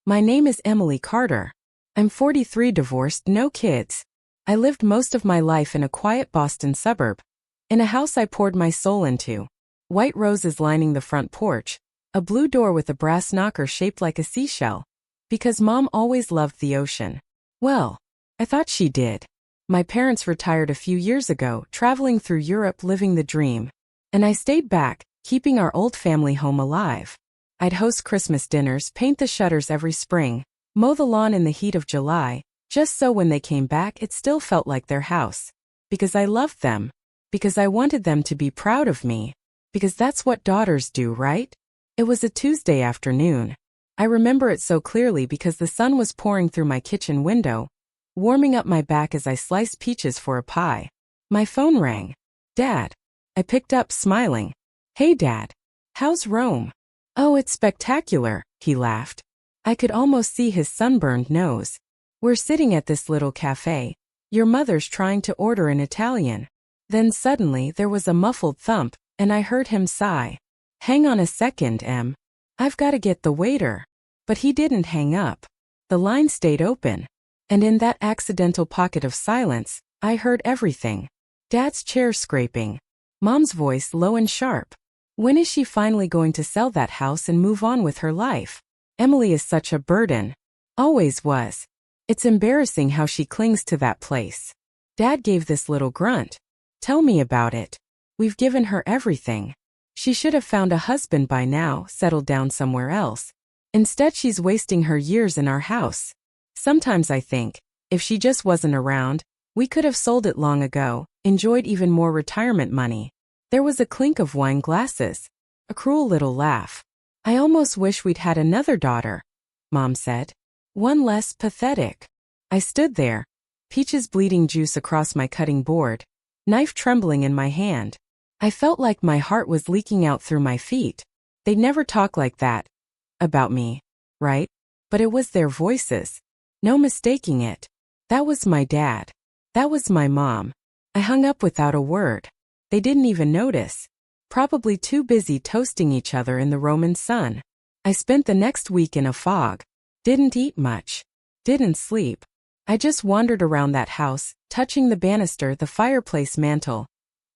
My name is Emily Carter. I'm 43, divorced, no kids. I lived most of my life in a quiet Boston suburb. In a house I poured my soul into. White roses lining the front porch. A blue door with a brass knocker shaped like a seashell. Because Mom always loved the ocean. Well, I thought she did. My parents retired a few years ago, traveling through Europe living the dream. And I stayed back, keeping our old family home alive. I'd host Christmas dinners, paint the shutters every spring, mow the lawn in the heat of July, just so when they came back it still felt like their house. Because I loved them. Because I wanted them to be proud of me. Because that's what daughters do, right? It was a Tuesday afternoon. I remember it so clearly because the sun was pouring through my kitchen window, warming up my back as I sliced peaches for a pie. My phone rang. Dad. I picked up, smiling. Hey Dad. How's Rome? Oh, it's spectacular, he laughed. I could almost see his sunburned nose. We're sitting at this little cafe. Your mother's trying to order in Italian. Then suddenly there was a muffled thump, and I heard him sigh. Hang on a second, Em. I've got to get the waiter. But he didn't hang up. The line stayed open. And in that accidental pocket of silence, I heard everything. Dad's chair scraping. Mom's voice low and sharp. When is she finally going to sell that house and move on with her life? Emily is such a burden. Always was. It's embarrassing how she clings to that place. Dad gave this little grunt. Tell me about it. We've given her everything. She should have found a husband by now, settled down somewhere else. Instead she's wasting her years in our house. Sometimes I think, if she just wasn't around, we could have sold it long ago, enjoyed even more retirement money. There was a clink of wine glasses. A cruel little laugh. I almost wish we'd had another daughter, Mom said. One less pathetic. I stood there, peaches bleeding juice across my cutting board, knife trembling in my hand. I felt like my heart was leaking out through my feet. They'd never talk like that. About me, right? But it was their voices. No mistaking it. That was my dad. That was my mom. I hung up without a word. They didn't even notice. Probably too busy toasting each other in the Roman sun. I spent the next week in a fog. Didn't eat much. Didn't sleep. I just wandered around that house, touching the banister, the fireplace mantel,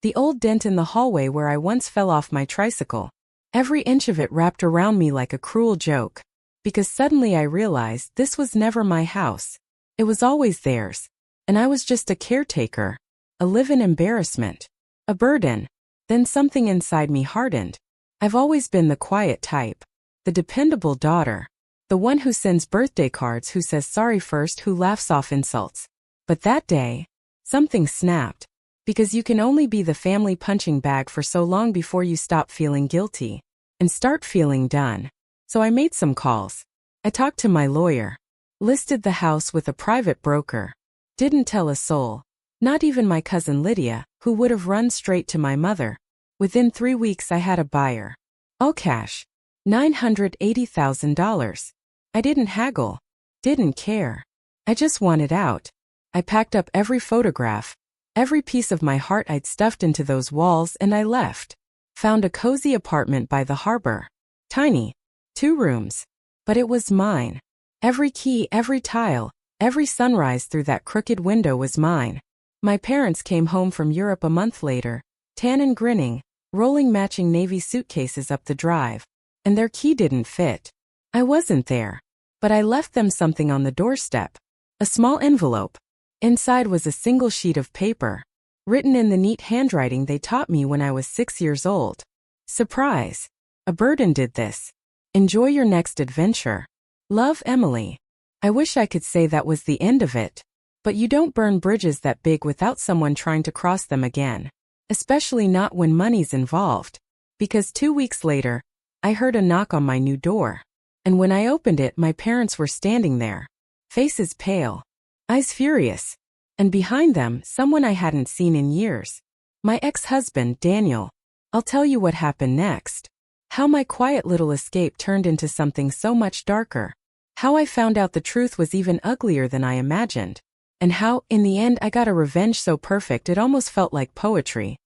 the old dent in the hallway where I once fell off my tricycle. Every inch of it wrapped around me like a cruel joke. Because suddenly I realized this was never my house. It was always theirs. And I was just a caretaker. A live-in embarrassment. A burden. Then something inside me hardened. I've always been the quiet type. The dependable daughter. The one who sends birthday cards, who says sorry first, who laughs off insults. But that day, something snapped. Because you can only be the family punching bag for so long before you stop feeling guilty. And start feeling done. So I made some calls. I talked to my lawyer. Listed the house with a private broker. Didn't tell a soul. Not even my cousin Lydia, who would have run straight to my mother. Within 3 weeks I had a buyer. All cash. $980,000. I didn't haggle. Didn't care. I just wanted out. I packed up every photograph. Every piece of my heart I'd stuffed into those walls, and I left. Found a cozy apartment by the harbor. Tiny. 2 rooms. But it was mine. Every key, every tile, every sunrise through that crooked window was mine. My parents came home from Europe a month later, tan and grinning, rolling matching navy suitcases up the drive. And their key didn't fit. I wasn't there. But I left them something on the doorstep. A small envelope. Inside was a single sheet of paper, written in the neat handwriting they taught me when I was 6 years old. Surprise. A burden did this. Enjoy your next adventure. Love, Emily. I wish I could say that was the end of it. But you don't burn bridges that big without someone trying to cross them again. Especially not when money's involved. Because 2 weeks later, I heard a knock on my new door. And when I opened it, my parents were standing there. Faces pale. Eyes furious. And behind them, someone I hadn't seen in years. My ex-husband, Daniel. I'll tell you what happened next. How my quiet little escape turned into something so much darker. How I found out the truth was even uglier than I imagined. And how, in the end, I got a revenge so perfect it almost felt like poetry.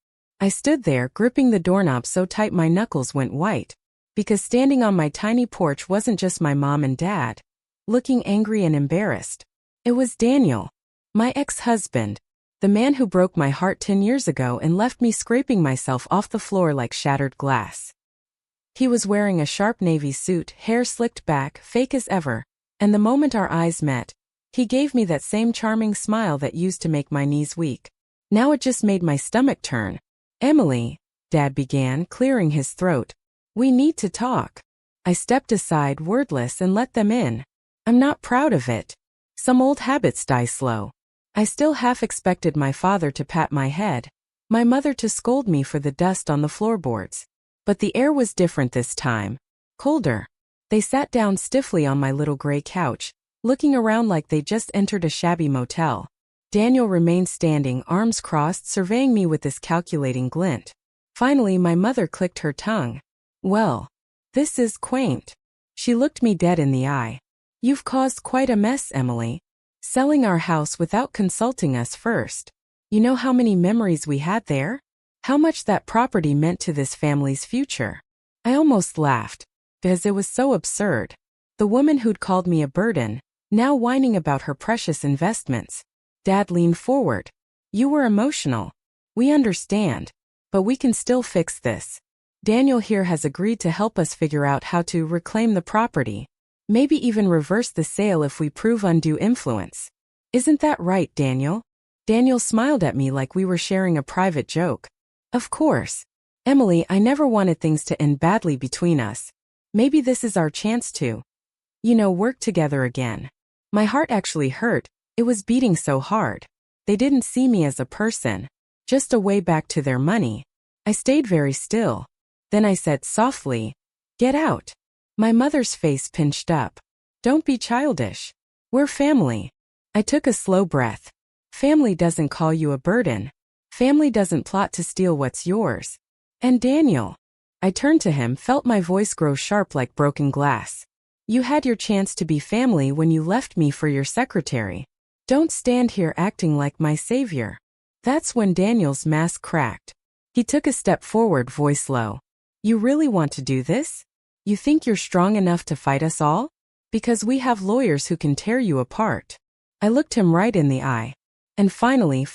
I stood there, gripping the doorknob so tight my knuckles went white. Because standing on my tiny porch wasn't just my mom and dad. looking angry and embarrassed. It was Daniel, my ex-husband, the man who broke my heart 10 years ago and left me scraping myself off the floor like shattered glass. He was wearing a sharp navy suit, hair slicked back, fake as ever, and the moment our eyes met, he gave me that same charming smile that used to make my knees weak. Now it just made my stomach turn. "Emily," Dad began, clearing his throat. "We need to talk." I stepped aside, wordless, and let them in. I'm not proud of it. Some old habits die slow. I still half expected my father to pat my head, my mother to scold me for the dust on the floorboards. But the air was different this time. Colder. They sat down stiffly on my little gray couch, looking around like they just entered a shabby motel. Daniel remained standing, arms crossed, surveying me with this calculating glint. Finally, my mother clicked her tongue. "Well, this is quaint." She looked me dead in the eye. "You've caused quite a mess, Emily. Selling our house without consulting us first. You know how many memories we had there? How much that property meant to this family's future." I almost laughed, because it was so absurd. The woman who'd called me a burden, now whining about her precious investments. Dad leaned forward. "You were emotional. We understand. But we can still fix this. Daniel here has agreed to help us figure out how to reclaim the property. Maybe even reverse the sale if we prove undue influence. Isn't that right, Daniel?" Daniel smiled at me like we were sharing a private joke. "Of course. Emily, I never wanted things to end badly between us. Maybe this is our chance to, work together again." My heart actually hurt. It was beating so hard. They didn't see me as a person, just a way back to their money. I stayed very still. Then I said softly, "Get out." My mother's face pinched up. "Don't be childish. We're family." I took a slow breath. Family doesn't call you a burden. Family doesn't plot to steal what's yours. And Daniel. I turned to him, felt my voice grow sharp like broken glass. "You had your chance to be family when you left me for your secretary. Don't stand here acting like my savior." That's when Daniel's mask cracked. He took a step forward, voice low. "You really want to do this? You think you're strong enough to fight us all? Because we have lawyers who can tear you apart." I looked him right in the eye. And finally,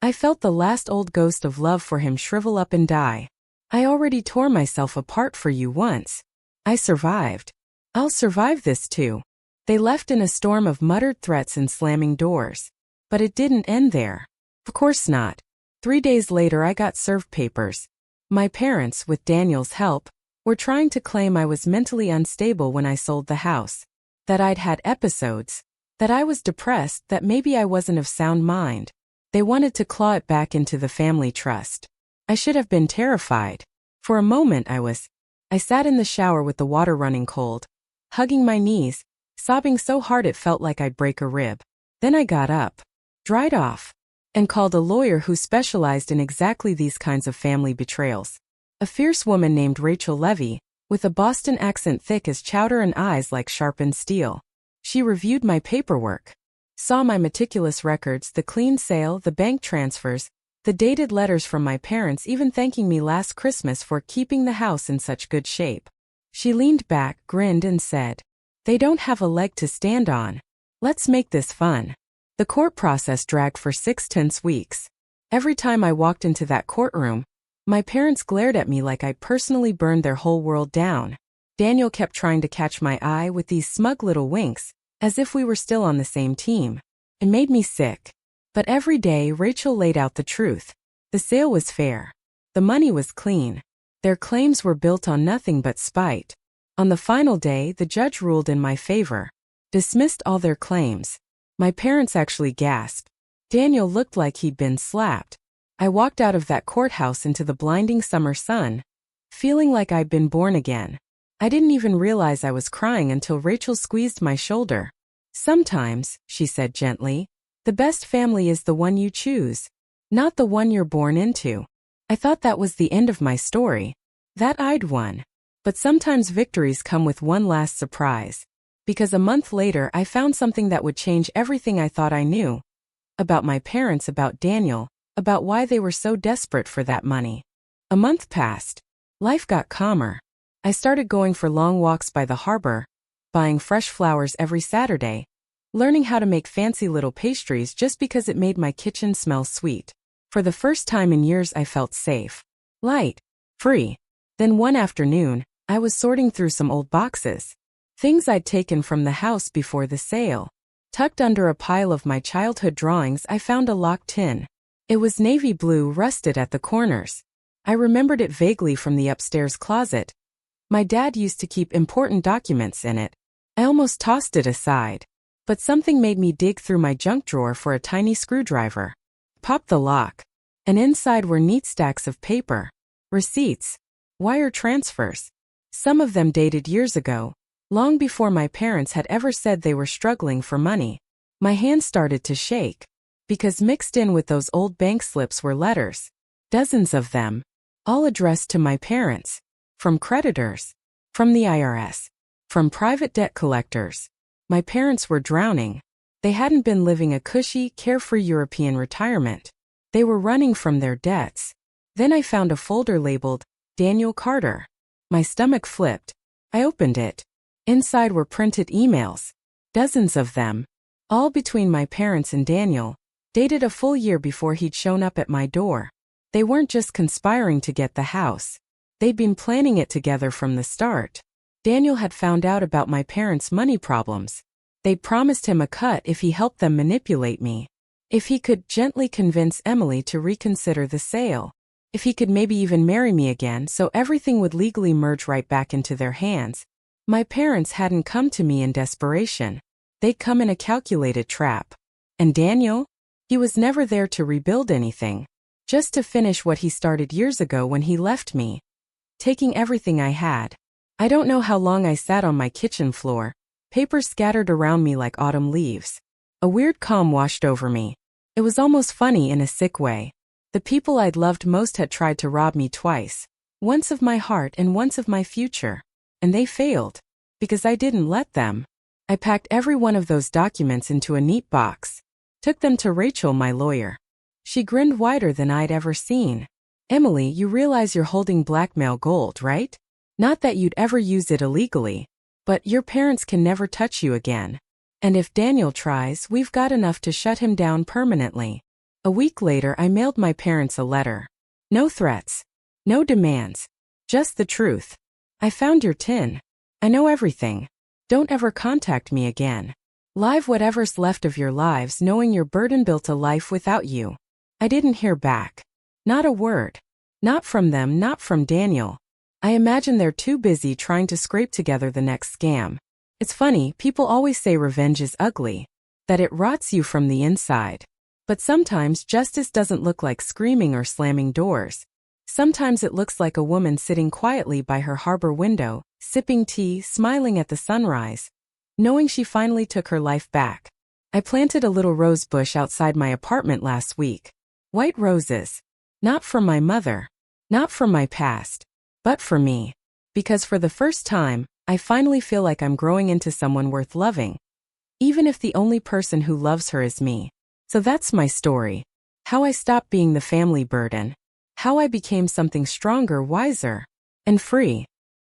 I felt the last old ghost of love for him shrivel up and die. "I already tore myself apart for you once. I survived. I'll survive this too." They left in a storm of muttered threats and slamming doors. But it didn't end there. Of course not. 3 days later I got served papers. My parents, with Daniel's help, were trying to claim I was mentally unstable when I sold the house. That I'd had episodes. That I was depressed, that maybe I wasn't of sound mind. They wanted to claw it back into the family trust. I should have been terrified. For a moment I sat in the shower with the water running cold, hugging my knees, sobbing so hard it felt like I'd break a rib. Then I got up, dried off, and called a lawyer who specialized in exactly these kinds of family betrayals. A fierce woman named Rachel Levy, with a Boston accent thick as chowder and eyes like sharpened steel. She reviewed my paperwork, saw my meticulous records, the clean sale, the bank transfers, the dated letters from my parents even thanking me last Christmas for keeping the house in such good shape. She leaned back, grinned, and said, "They don't have a leg to stand on. Let's make this fun." The court process dragged for 6 tense weeks. Every time I walked into that courtroom, my parents glared at me like I personally burned their whole world down. Daniel kept trying to catch my eye with these smug little winks, as if we were still on the same team. It made me sick. But every day Rachel laid out the truth. The sale was fair. The money was clean. Their claims were built on nothing but spite. On the final day, the judge ruled in my favor, dismissed all their claims. My parents actually gasped. Daniel looked like he'd been slapped. I walked out of that courthouse into the blinding summer sun, feeling like I'd been born again. I didn't even realize I was crying until Rachel squeezed my shoulder. "Sometimes," she said gently, "the best family is the one you choose, not the one you're born into." I thought that was the end of my story, that I'd won. But sometimes victories come with one last surprise. Because a month later I found something that would change everything I thought I knew. About my parents, about Daniel, about why they were so desperate for that money. A month passed. Life got calmer. I started going for long walks by the harbor, buying fresh flowers every Saturday, learning how to make fancy little pastries just because it made my kitchen smell sweet. For the first time in years I felt safe, light, free. Then one afternoon, I was sorting through some old boxes. Things I'd taken from the house before the sale. Tucked under a pile of my childhood drawings I found a locked tin. It was navy blue, rusted at the corners. I remembered it vaguely from the upstairs closet. My dad used to keep important documents in it. I almost tossed it aside. But something made me dig through my junk drawer for a tiny screwdriver. Popped the lock. And inside were neat stacks of paper. Receipts. Wire transfers. Some of them dated years ago, long before my parents had ever said they were struggling for money. My hand started to shake. Because mixed in with those old bank slips were letters. Dozens of them. All addressed to my parents. From creditors. From the IRS. From private debt collectors. My parents were drowning. They hadn't been living a cushy, carefree European retirement. They were running from their debts. Then I found a folder labeled, Daniel Carter. My stomach flipped. I opened it. Inside were printed emails. Dozens of them. All between my parents and Daniel. Dated a full year before he'd shown up at my door. They weren't just conspiring to get the house. They'd been planning it together from the start. Daniel had found out about my parents' money problems. They'd promised him a cut if he helped them manipulate me. If he could gently convince Emily to reconsider the sale. If he could maybe even marry me again so everything would legally merge right back into their hands. My parents hadn't come to me in desperation. They'd come in a calculated trap. And Daniel? He was never there to rebuild anything. Just to finish what he started years ago when he left me. Taking everything I had. I don't know how long I sat on my kitchen floor, paper scattered around me like autumn leaves. A weird calm washed over me. It was almost funny in a sick way. The people I'd loved most had tried to rob me twice. Once of my heart and once of my future. And they failed. Because I didn't let them. I packed every one of those documents into a neat box. Took them to Rachel, my lawyer. She grinned wider than I'd ever seen. Emily, you realize you're holding blackmail gold, right? Not that you'd ever use it illegally. But your parents can never touch you again. And if Daniel tries, we've got enough to shut him down permanently. A week later I mailed my parents a letter. No threats. No demands. Just the truth. I found your tin. I know everything. Don't ever contact me again. Live whatever's left of your lives knowing your burden built a life without you. I didn't hear back. Not a word. Not from them, not from Daniel. I imagine they're too busy trying to scrape together the next scam. It's funny, people always say revenge is ugly. That it rots you from the inside. But sometimes justice doesn't look like screaming or slamming doors. Sometimes it looks like a woman sitting quietly by her harbor window, sipping tea, smiling at the sunrise, knowing she finally took her life back. I planted a little rose bush outside my apartment last week. White roses. Not from my mother. Not from my past. But for me. Because for the first time, I finally feel like I'm growing into someone worth loving. Even if the only person who loves her is me. So that's my story. How I stopped being the family burden. How I became something stronger, wiser, and free.